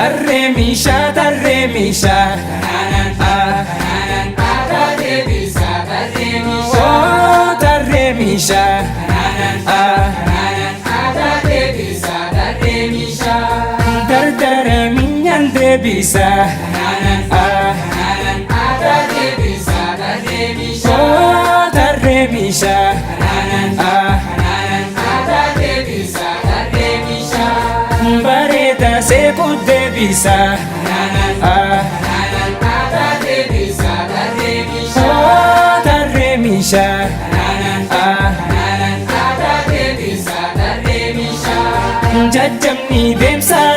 Tarreemisha, tarreemisha. Oh, tarreemisha. Dardara minyan deebisa. Oh, tarreemisha. Bareeda seequ deebisa. Oh, tarreemisha. Jajjabni deemsa